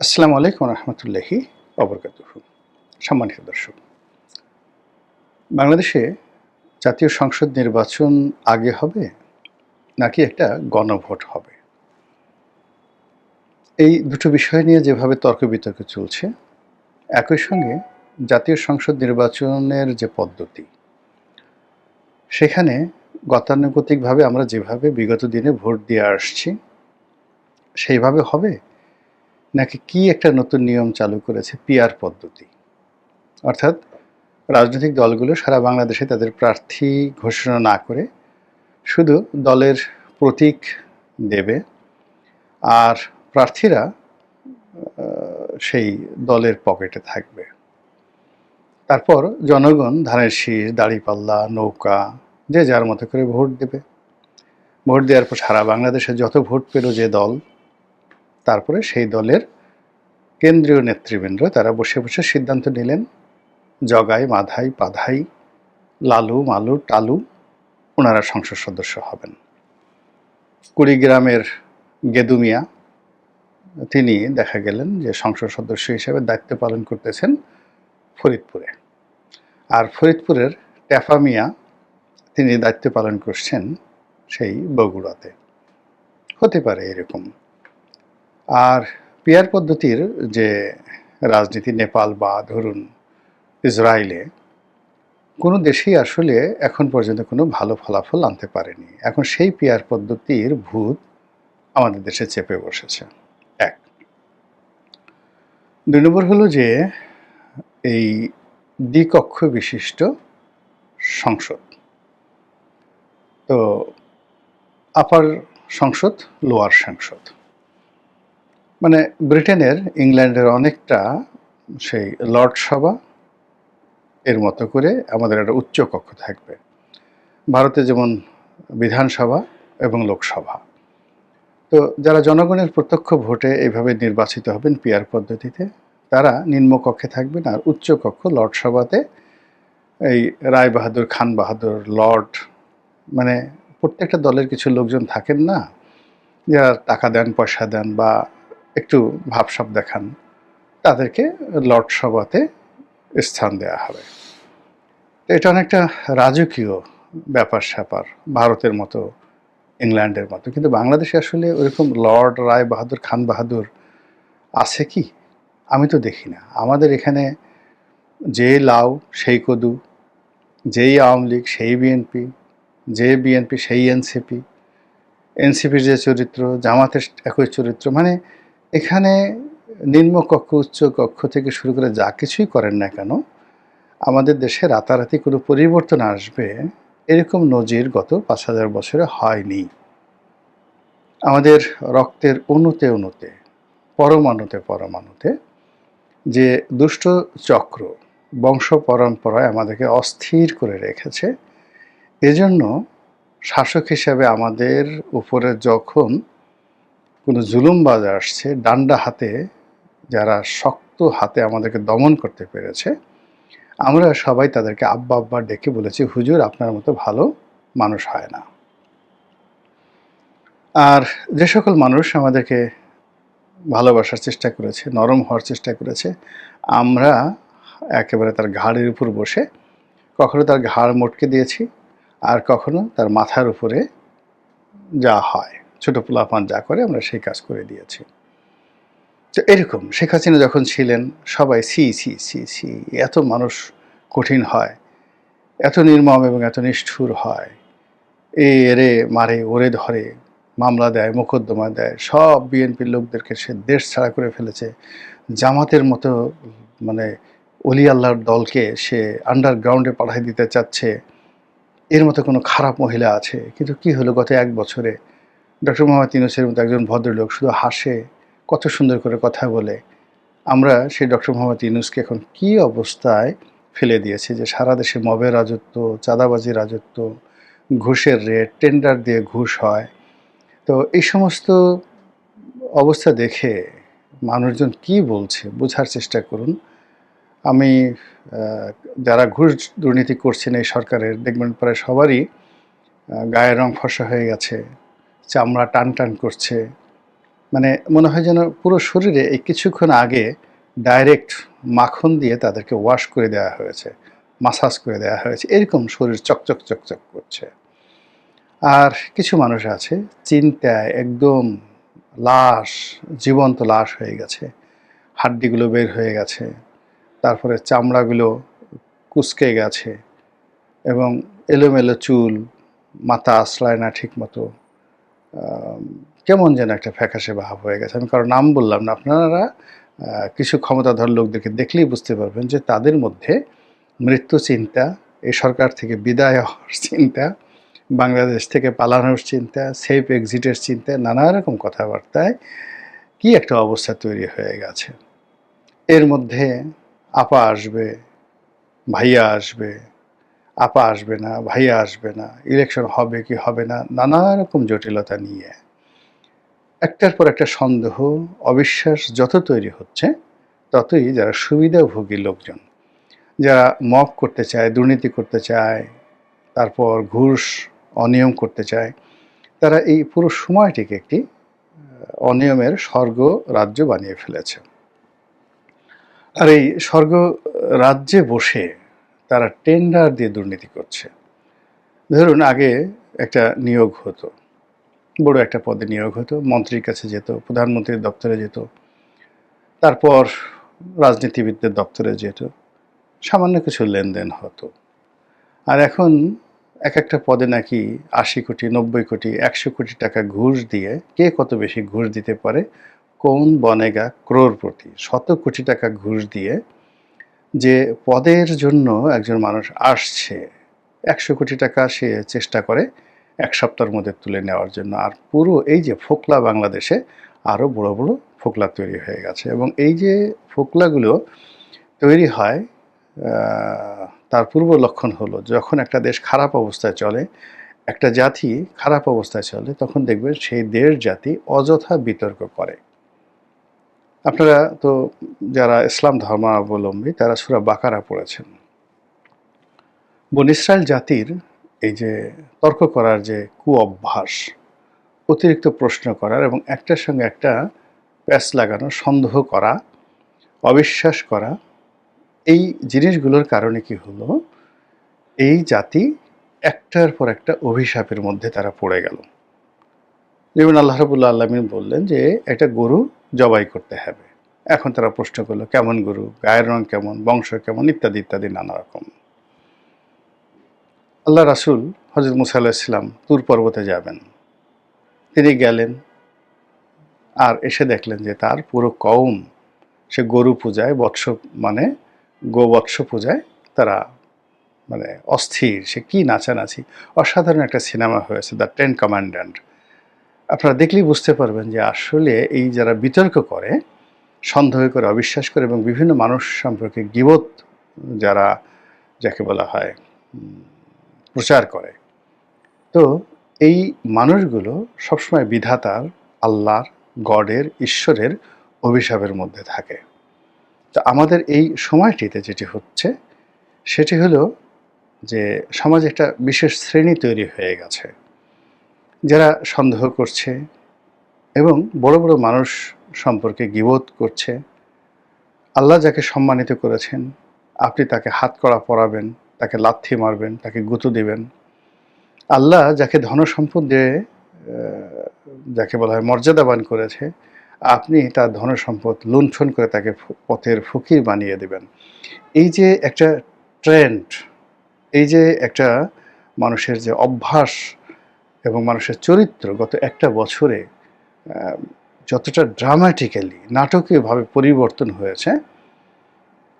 আসসালামু আলাইকুম রহমতুল্লাহি অবরকাতুহু। সম্মানিত দর্শক, বাংলাদেশে জাতীয় সংসদ নির্বাচন আগে হবে নাকি একটা গণভোট হবে? এই দুটো বিষয় নিয়ে যেভাবে তর্ক বিতর্ক চলছে, একই সঙ্গে জাতীয় সংসদ নির্বাচনের যে পদ্ধতি, সেখানে গতানুগতিকভাবে আমরা যেভাবে বিগত দিনে ভোট দিয়ে আসছি সেইভাবে হবে, নাকি কি একটা নতুন নিয়ম চালু করেছে পিআর পদ্ধতি, অর্থাৎ রাজনৈতিক দলগুলো সারা বাংলাদেশে তাদের প্রার্থী ঘোষণা না করে শুধু দলের প্রতীক দেবে, আর প্রার্থীরা সেই দলের পকেটে থাকবে। তারপর জনগণ ধানের শীষ, দাঁড়িপাল্লা, নৌকা যে যার মতো করে ভোট দেবে। ভোট দেওয়ার পর সারা বাংলাদেশে যত ভোট পেল যে দল, তারপরে সেই দলের কেন্দ্রীয় নেতৃবৃন্দ তারা বসে বসে সিদ্ধান্ত নিলেন জগাই, মাধাই, পাধাই, লালু, মালু, টালু ওনারা সংসদ সদস্য হবেন। কুড়িগ্রামের গেদু মিয়া, তিনি দেখা গেলেন যে সংসদ সদস্য হিসেবে দায়িত্ব পালন করতেছেন ফরিদপুরে, আর ফরিদপুরের ট্যাফা মিয়া, তিনি দায়িত্ব পালন করছেন সেই বগুড়াতে। হতে পারে এরকম। আর পিআর পদ্ধতির যে রাজনীতি, নেপাল বা ধরুন ইসরায়েলে, কোনো দেশেই আসলে এখন পর্যন্ত কোনো ভালো ফলাফল আনতে পারেনি। এখন সেই পিআর পদ্ধতির ভূত আমাদের দেশে চেপে বসেছে। এক। ২ নম্বর হলো যে এই দ্বিকক্ষ বিশিষ্ট সংসদ। তো আপার সংসদ, লোয়ার সংসদ। মানে ব্রিটেনের, ইংল্যান্ডের অনেকটা সেই লর্ড সভা এর মতো করে আমাদের একটা উচ্চ কক্ষ থাকবে। ভারতে যেমন বিধানসভা এবং লোকসভা। তো যারা জনগণের প্রত্যক্ষ ভোটে এইভাবে নির্বাচিত হবেন পিআর পদ্ধতিতে, তারা নিম্নকক্ষে থাকবেন, আর উচ্চ কক্ষ লর্ড সভাতে এই রায় বাহাদুর, খান বাহাদুর, লর্ড, মানে প্রত্যেকটা দলের কিছু লোকজন থাকেন না, যারা টাকা দেন, পয়সা দেন বা একটু ভাবসাব দেখান, তাদেরকে লর্ড সভাতে স্থান দেওয়া হবে। এটা অনেকটা রাজকীয় ব্যাপার স্যাপার, ভারতের মতো, ইংল্যান্ডের মতো। কিন্তু বাংলাদেশে আসলে ওরকম লর্ড, রায় বাহাদুর, খান বাহাদুর আছে কি? আমি তো দেখি না। আমাদের এখানে যে লাউ সেই কদু, যেই আওয়ামী লীগ সেই বিএনপি, যে বিএনপি সেই এনসিপি, এনসিপির যে চরিত্র, জামাতের একই চরিত্র। মানে এখানে নিম্নকক্ষ, উচ্চ কক্ষ থেকে শুরু করে যা কিছুই করেন না কেন, আমাদের দেশে রাতারাতি কোনো পরিবর্তন আসবে এরকম নজির গত ৫,০০০ বছরে হয়নি। আমাদের রক্তের অণুতে অণুতে, পরমাণুতে পরমাণুতে যে দুষ্ট চক্র বংশ পরম্পরায় আমাদেরকে অস্থির করে রেখেছে, এজন্য শাসক হিসেবে আমাদের উপরে যখন কোনো জুলুমবাজ আসছে, ডান্ডা হাতে, যারা শক্ত হাতে আমাদেরকে দমন করতে পেরেছে, আমরা সবাই তাদেরকে আব্বা আব্বা ডেকে বলেছি, হুজুর আপনার মতো ভালো মানুষ হয় না। আর যে সকল মানুষ আমাদেরকে ভালোবাসার চেষ্টা করেছে, নরম হওয়ার চেষ্টা করেছে, আমরা একেবারে তার ঘাড়ের উপর বসে কখনো তার ঘাড় মটকে দিয়েছি, আর কখনো তার মাথার উপরে যা হয়, ছোট পোলাপান যা করে, আমরা সেই কাজ করে দিয়েছি। তো এরকম শেখ হাসিনা যখন ছিলেন, সবাই ছি ছি ছি ছি, এত মানুষ কঠিন হয়, এত নির্মম এবং এত নিষ্ঠুর হয়, এরে মারে, ওরে ধরে, মামলা দেয়, মোকদ্দমা দেয়, সব বিএনপির লোকদেরকে সে দেশ ছাড়া করে ফেলেছে। জামাতের মতো মানে অলি আল্লাহর দলকে সে আন্ডারগ্রাউন্ডে পাঠিয়ে দিতে চাচ্ছে, এর মতো কোনো খারাপ মহিলা আছে? কিন্তু কি হলো, গত ১ বছরে ডক্টর মোহাম্মদ ইউনূসের মতো একজন ভদ্রলোক শুধু হাসে, কত সুন্দর করে কথা বলে। আমরা সেই ডক্টর মোহাম্মদ ইউনূসকে এখন কী অবস্থায় ফেলে দিয়েছি, যে সারা দেশে মবের রাজত্ব, চাঁদাবাজির রাজত্ব, ঘুষের রেট, টেন্ডার দিয়ে ঘুষ হয়। তো এই সমস্ত অবস্থা দেখে মানুষজন কি বলছে বোঝার চেষ্টা করুন। আমি যারা ঘুষ দুর্নীতি করছেন এই সরকারের, দেখবেন প্রায় সবারই গায়ের রং ফর্সা হয়ে গেছে, চামড়া টান টান করছে, মানে মনে হয় যেন পুরো শরীরে এই কিছুক্ষণ আগে ডাইরেক্ট মাখন দিয়ে তাদেরকে ওয়াশ করে দেওয়া হয়েছে, মাসাজ করে দেওয়া হয়েছে, এরকম শরীর চকচক চকচক করছে। আর কিছু মানুষ আছে চিন্তায় একদম লাশ, জীবন্ত লাশ হয়ে গেছে, হাড্ডিগুলো বের হয়ে গেছে, তারপরে চামড়াগুলো কুঁচকে গেছে এবং এলোমেলো চুল, মাথা আশ্রয় না ঠিক মতো, কেমন যেন একটা ফ্যাকাশে ভাব হয়ে গেছে। আমি কারো নাম বললাম না, আপনারা কিছু ক্ষমতাধর লোকদেরকে দেখলেই বুঝতে পারবেন যে তাদের মধ্যে মৃত্যু চিন্তা, এই সরকার থেকে বিদায় হওয়ার চিন্তা, বাংলাদেশ থেকে পালানোর চিন্তা, সেফ এক্সিটের চিন্তা, নানা রকম কথাবার্তায় কি একটা অবস্থা তৈরি হয়ে গেছে। এর মধ্যে আপা আসবে, ভাইয়া আসবে, আপা আসবে না, ভাইয়া আসবে না, ইলেকশন হবে কি হবে না, নানা রকম জটিলতা নিয়ে একটার পর একটা সন্দেহ, অবিশ্বাস যত তৈরি হচ্ছে, ততই যারা সুবিধাভোগী লোকজন, যারা মব করতে চায়, দুর্নীতি করতে চায়, তারপর ঘুষ, অনিয়ম করতে চায়, তারা এই পুরো সময়টিকে একটি অনিয়মের স্বর্গ রাজ্য বানিয়ে ফেলেছে। আর এই স্বর্গ রাজ্যে বসে তারা টেন্ডার দিয়ে দুর্নীতি করছে। ধরুন আগে একটা নিয়োগ হতো, বড় একটা পদে নিয়োগ হতো, মন্ত্রীর কাছে যেত, প্রধানমন্ত্রীর দপ্তরে যেত, তারপর রাজনীতিবিদদের দপ্তরে যেত, সামান্য কিছু লেনদেন হতো। আর এখন এক একটা পদে নাকি ৮০ কোটি, ৯০ কোটি, ১০০ কোটি টাকা ঘুষ দিয়ে কে কত বেশি ঘুষ দিতে পারে, কোন বনেগা ক্রোরপতি, শত কোটি টাকা ঘুষ দিয়ে যে পদের জন্য একজন মানুষ আসছে, ১০০ কোটি টাকা সে চেষ্টা করে এক সপ্তাহের মধ্যে তুলে নেওয়ার জন্য। আর পুরো এই যে ফোকলা, বাংলাদেশে আরও বড় বড় ফোকলা তৈরি হয়ে গেছে। এবং এই যে ফোকলাগুলো তৈরি হয়, তার পূর্ব লক্ষণ হলো যখন একটা দেশ খারাপ অবস্থায় চলে, একটা জাতি খারাপ অবস্থায় চলে, তখন দেখবেন সেই দেশ জাতি অযথা বিতর্ক করে। আপনারা তো যারা ইসলাম ধর্মাবলম্বী তারা সূরা বাকারা পড়েছেন। বনী ইসরাইল জাতির এই যে তর্ক করার যে কুঅভ্যাস, অতিরিক্ত প্রশ্ন করার এবং একটার সঙ্গে একটা প্যাঁচ লাগানো, সন্দেহ করা, অবিশ্বাস করা, এই জিনিসগুলোর কারণে কি হলো, এই জাতি একটার পর একটা অভিশাপের মধ্যে তারা পড়ে গেল। যেমন আল্লাহ রাব্বুল আলামিন বললেন যে একটা গরু জবাই করতে হবে। এখন তারা প্রশ্ন করলো কেমন গরু, গায়ের রং কেমন, বংশ কেমন, ইত্যাদি ইত্যাদি নানা রকম। আল্লাহ রাসূল হযরত মুসা আলাইহিস সালাম তুর পর্বতে যাবেন, তিনি গেলেন আর এসে দেখলেন যে তার পুরো কওম সে গরু পূজায়, বৎস মানে গোবৎস পূজায় তারা মানে অস্থির। সে কি নাচানাচি, অসাধারণ একটা সিনেমা হয়েছে দ্য 10 কমান্ড্যান্ট। আপনারা দেখলেই বুঝতে পারবেন যে আসলে এই যারা বিতর্ক করে, সন্দেহ করে, অবিশ্বাস করে এবং বিভিন্ন মানুষ সম্পর্কে গীবত যারা, যাকে বলা হয়, প্রচার করে, তো এই মানুষগুলো সবসময় বিধাতার, আল্লাহর, গডের, ঈশ্বরের অভিশাপের মধ্যে থাকে। তো আমাদের এই সময়টিতে যেটি হচ্ছে সেটি হলো যে সমাজে একটা বিশেষ শ্রেণী তৈরি হয়ে গেছে যারা সন্দেহ করছে এবং বড় বড় মানুষ সম্পর্কে গীবত করছে। আল্লাহ যাকে সম্মানিত করেছেন, আপনি তাকে হাতকড়া পরাবেন, তাকে লাথি মারবেন, তাকে গুঁতো দিবেন। আল্লাহ যাকে ধনসম্পদ দিয়ে যাকে বলা হয় মর্যাদাবান করেছে, আপনি তার ধনসম্পদ লুণ্ঠন করে তাকে পথের ফকির বানিয়ে দেবেন। এই যে একটা ট্রেন্ড, এই যে একটা মানুষের যে অভ্যাস এবং মানুষের চরিত্র গত একটা বছরে যতটা ড্রামাটিক্যালি, নাটকীয়ভাবে পরিবর্তন হয়েছে,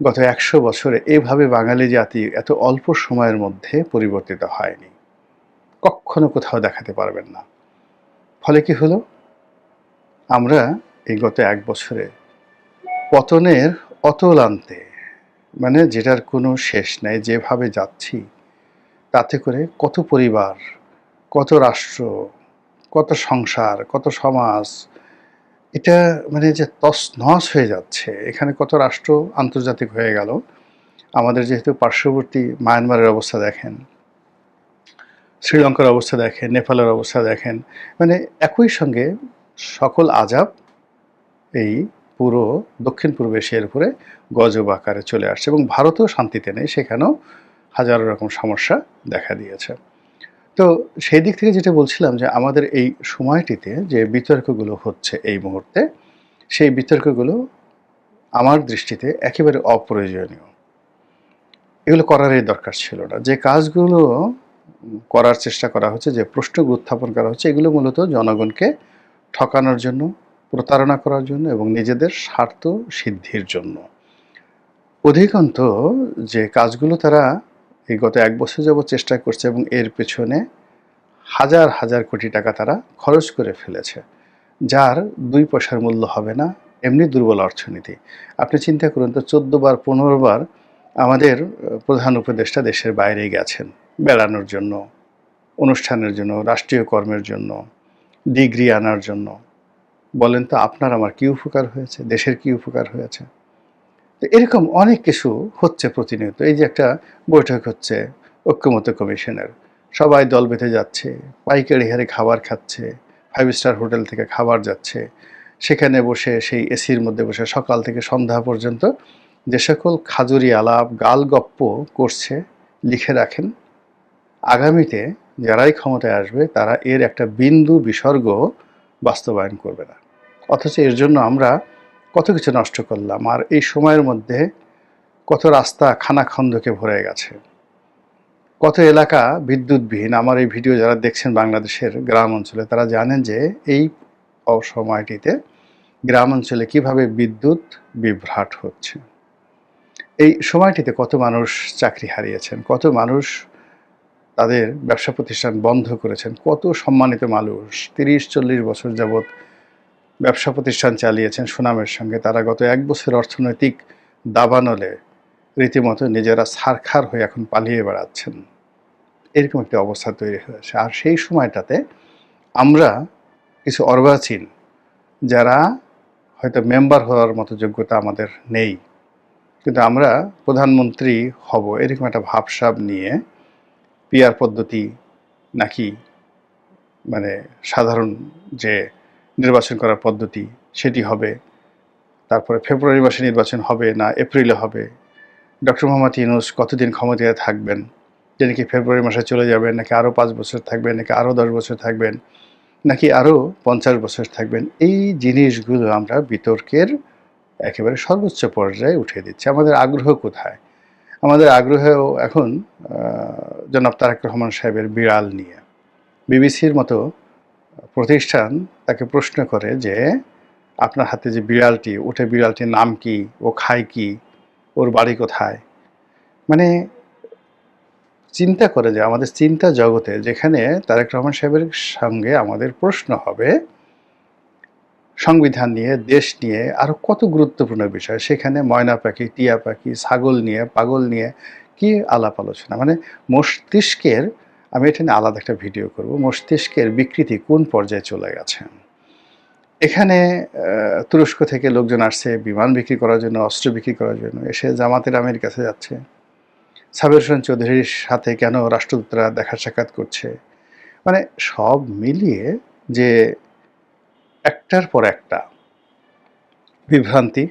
গত ১০০ বছরে এভাবে বাঙালি জাতি এত অল্প সময়ের মধ্যে পরিবর্তিত হয়নি, কখনো কোথাও দেখাতে পারবেন না। ফলে কি হলো, আমরা এই গত ১ বছরে পতনের অতলান্তে, মানে যেটার কোনো শেষ নেই, যেভাবে যাচ্ছি তাতে করে কত পরিবার, কত রাষ্ট্র, কত সংসার, কত সমাজ, এটা মানে যে তছনছ হয়ে যাচ্ছে। এখানে কত রাষ্ট্র আন্তর্জাতিক হয়ে গেল। আমাদের যেহেতু পার্শ্ববর্তী মায়ানমারের অবস্থা দেখেন, শ্রীলঙ্কার অবস্থা দেখেন, নেপালের অবস্থা দেখেন, মানে একই সঙ্গে সকল আযাব এই পুরো দক্ষিণ পূর্ব এশিয়ার উপরে গজব আকারে চলে আসছে এবং ভারতও শান্তিতে নেই, সেখানেও হাজারো রকম সমস্যা দেখা দিয়েছে। তো সেই দিক থেকে যেটা বলছিলাম যে আমাদের এই সময়টিতে যে বিতর্কগুলো হচ্ছে এই মুহূর্তে, সেই বিতর্কগুলো আমার দৃষ্টিতে একেবারে অপ্রয়োজনীয়। এগুলো করারই দরকার ছিল না। যে কাজগুলো করার চেষ্টা করা হচ্ছে, যে প্রশ্নগুলো উত্থাপন করা হচ্ছে, এগুলো মূলত জনগণকে ঠকানোর জন্য, প্রতারণা করার জন্য এবং নিজেদের স্বার্থ সিদ্ধির জন্য। অধিকন্ত যে কাজগুলো তারা এই গত ১ বছর যাবৎ চেষ্টা করছে এবং এর পেছনে হাজার হাজার কোটি টাকা তারা খরচ করে ফেলেছে, যার ২ পয়সার মূল্য হবে না, এমনি দুর্বল অর্থনীতি। আপনি চিন্তা করুন তো, ১৪ বার ১৫ বার আমাদের প্রধান উপদেষ্টা দেশের বাইরে গেছেন বেড়ানোর জন্য, অনুষ্ঠানের জন্য, রাষ্ট্রীয় কর্মের জন্য, ডিগ্রি আনার জন্য। বলেন তো আপনার আমার কি উপকার হয়েছে? দেশের কি উপকার হয়েছে? তো এরকম অনেক কিছু হচ্ছে প্রতিনিয়ত। এই যে একটা বৈঠক হচ্ছে ঐক্যমত্য কমিশনের, সবাই দল বেঁধে যাচ্ছে, পাইকারি হারে খাবার খাচ্ছে, 5 স্টার হোটেল থেকে খাবার যাচ্ছে, সেখানে বসে সেই এসির মধ্যে বসে সকাল থেকে সন্ধ্যা পর্যন্ত যে সকল খাজুরি আলাপ গালগপ্প করছে, লিখে রাখেন, আগামীতে যারাই ক্ষমতায় আসবে তারা এর একটা বিন্দু বিসর্গ বাস্তবায়ন করবে না। অথচ এর জন্য আমরা কত কিছু নষ্ট করলাম, আর এই সময়ের মধ্যে কত রাস্তা খানাখন্দকে ভরে গেছে, কত এলাকা বিদ্যুৎবিহীন। আমার এই ভিডিও যারা দেখছেন বাংলাদেশের গ্রাম অঞ্চলে, তারা জানেন যে এই অসময়টিতে গ্রাম অঞ্চলে কীভাবে বিদ্যুৎ বিভ্রাট হচ্ছে। এই সময়টিতে কত মানুষ চাকরি হারিয়েছেন, কত মানুষ তাদের ব্যবসা প্রতিষ্ঠান বন্ধ করেছেন, কত সম্মানিত মানুষ ৩০-৪০ বছর যাবৎ ব্যবসা প্রতিষ্ঠান চালিয়েছেন সুনামের সঙ্গে, তারা গত ১ বছর অর্থনৈতিক দাবানলে রীতিমতো নিজেরা ছারখার হয়ে এখন পালিয়ে বেড়াচ্ছেন। এরকম একটা অবস্থা তৈরি হয়েছে। আর সেই সময়টাতে আমরা কিছু অর্বাচীন, যারা হয়তো মেম্বার হওয়ার মতো যোগ্যতা আমাদের নেই, কিন্তু আমরা প্রধানমন্ত্রী হব এরকম একটা ভাবসাব নিয়ে পিআর পদ্ধতি নাকি মানে সাধারণ যে নির্বাচন করার পদ্ধতি সেটি হবে, তারপরে ফেব্রুয়ারি মাসে নির্বাচন হবে না এপ্রিলে হবে, ডক্টর মোহাম্মদ ইউনূস কতদিন ক্ষমতায় থাকবেন, যে নাকি ফেব্রুয়ারি মাসে চলে যাবেন, নাকি আরও ৫ বছর থাকবেন, নাকি আরও ১০ বছর থাকবেন, নাকি আরও ৫০ বছর থাকবেন, এই জিনিসগুলো আমরা বিতর্কের একেবারে সর্বোচ্চ পর্যায়ে উঠিয়ে দিচ্ছি। আমাদের আগ্রহ কোথায়? আমাদের আগ্রহ এখন জনাব তারেক রহমান সাহেবের বিড়াল নিয়ে। বিবিসির মতো প্রতিষ্ঠান তাকে প্রশ্ন করে যে আপনার হাতে যে বিড়ালটি, ওটা বিড়ালটির নাম কি, ও খায় কি, ওর বাড়ি কোথায়। মানে চিন্তা করে যে আমাদের চিন্তা জগতে যেখানে তারেক রহমান সাহেবের সঙ্গে আমাদের প্রশ্ন হবে সংবিধান নিয়ে, দেশ নিয়ে, আরও কত গুরুত্বপূর্ণ বিষয়, সেখানে ময়না পাখি, টিয়া পাখি, ছাগল নিয়ে, পাগল নিয়ে কি আলাপ আলোচনা। মানে মস্তিষ্কের, আমি এটা নিয়ে আলাদা একটা ভিডিও করব, মস্তিষ্কের বিকৃতি কোন পর্যায়ে চলে গেছে। এখানে তুরস্ক থেকে লোকজন আসছে বিমান বিক্রি করার জন্য, অস্ত্র বিক্রি করার জন্য, এসে জামাতের আমির কাছে যাচ্ছে। সাবের হোসেন চৌধুরীর সাথে কেন রাষ্ট্রদূতরা দেখা সাক্ষাৎ করছে। মানে সব মিলিয়ে যে একটার পর একটা বিভ্রান্তি,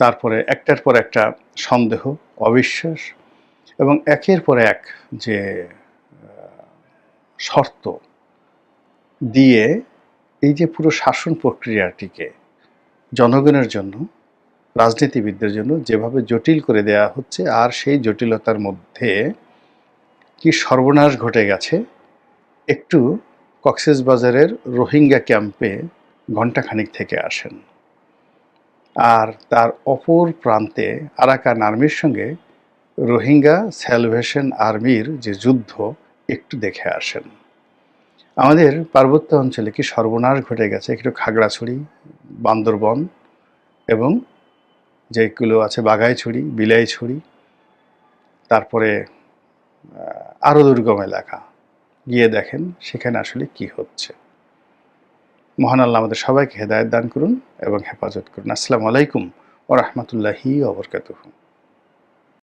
তারপরে একটার পর একটা সন্দেহ, অবিশ্বাস এবং একের পর এক যে শর্ত দিয়ে এই যে পুরো শাসন প্রক্রিয়াটিকে জনগণের জন্য, রাজনীতিবিদদের জন্য যেভাবে জটিল করে দেয়া হচ্ছে, আর সেই জটিলতার মধ্যে কি সর্বনাশ ঘটে গেছে। একটু কক্সবাজারের রোহিঙ্গা ক্যাম্পে ঘণ্টাখানিক থেকে আসেন, আর তার অপর প্রান্তে আরাকান আর্মির সঙ্গে রোহিঙ্গা স্যালভেশন আর্মির যে যুদ্ধ একটু দেখে আসেন। আমাদের পার্বত্য অঞ্চলে কি সর্বনাশ ঘটে গেছে, একটু খাগড়াছড়ি, বান্দরবন এবং যেগুলো আছে বাঘাইছড়ি, বিলাইছড়ি, তারপরে আরও দুর্গম এলাকা গিয়ে দেখেন সেখানে আসলে কি হচ্ছে। মহান আল্লাহ আমাদের সবাইকে হেদায়েত দান করুন এবং হেফাজত করুন। আসসালামু আলাইকুম ওয়া রাহমাতুল্লাহি ওয়া বারাকাতুহু।